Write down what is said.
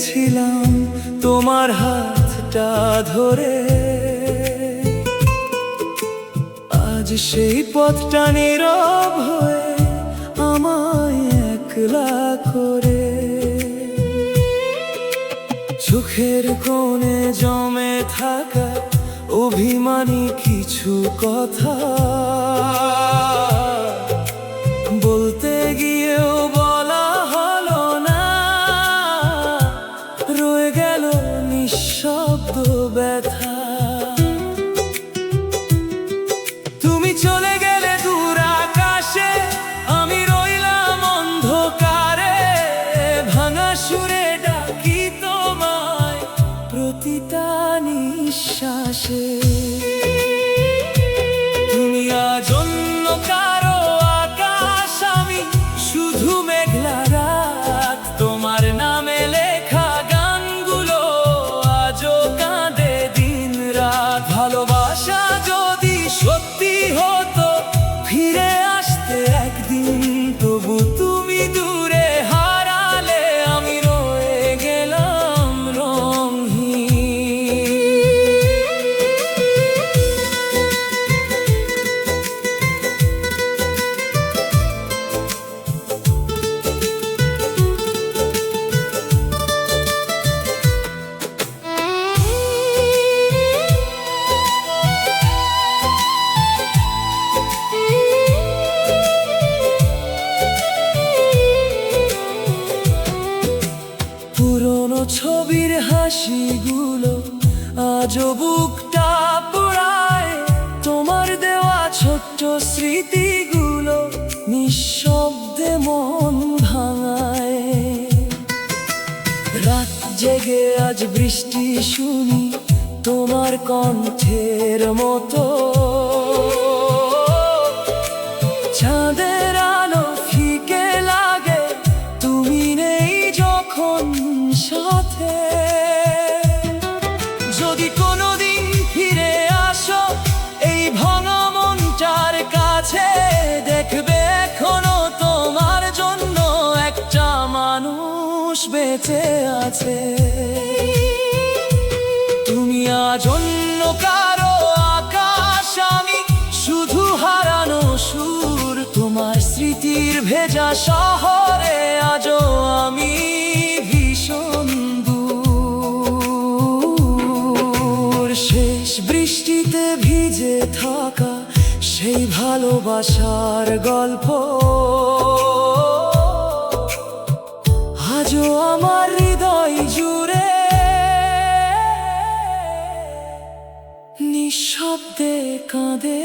হেঁটেছিলাম তোমার হাতটা ধরে, আজ সেই পথটা নীরব হয়ে আমায় একলা করে। চোখের কোণে জমে থাকা অভিমানী কিছু কথা, বলতে গিয়েও বলা হলো না, রয়ে গেল নিঃশব্দ ব্যথা। তুমি চলে গেলে দূর আকাশে, আমি রইলাম অন্ধকারে, ভাঙা সুরে ডাকি তোমায় প্রতিটা নিঃশ্বাসে। তুমি আজ অন্য কারো আকাশ, আমি শুধু মেঘলা রাত। তোমার নামে লেখা গানগুলো আজও কাঁদে দিন রাত। ভালোবাসা যদি সত্যি হতো, ফিরে আসতে একদিন, তবু তুমি দূরে হারালে, আমি রয়ে গেলাম রংহীন। পুরনো ছবির হাসিগুলো আজও বুকটা পোড়ায়, তোমার দেওয়া ছোট্ট স্মৃতিগুলো নিঃশব্দে মন ভাঙায়। রাত জেগে আজ বৃষ্টি শুনি তোমার কণ্ঠের মতো, চাঁদের আলো ফিকে লাগে তুমি নেই যখন সাথে। যদি কোনোদিন ফিরে আসো এই ভাঙা মনটার কাছে, দেখবে এখনো তোমার জন্য একটা মানুষ বেঁচে আছে। তুমি আজ অন্য কারো আকাশ, আমি শুধু হারানো সুর। তোমার স্মৃতির ভেজা শহরে আজও আমি ভীষণ দূর। শেষ বৃষ্টিতে ভিজে থাকা সেই ভালোবাসার গল্প আজও আমার হৃদয় জুড়ে নিঃশব্দে কাঁদে।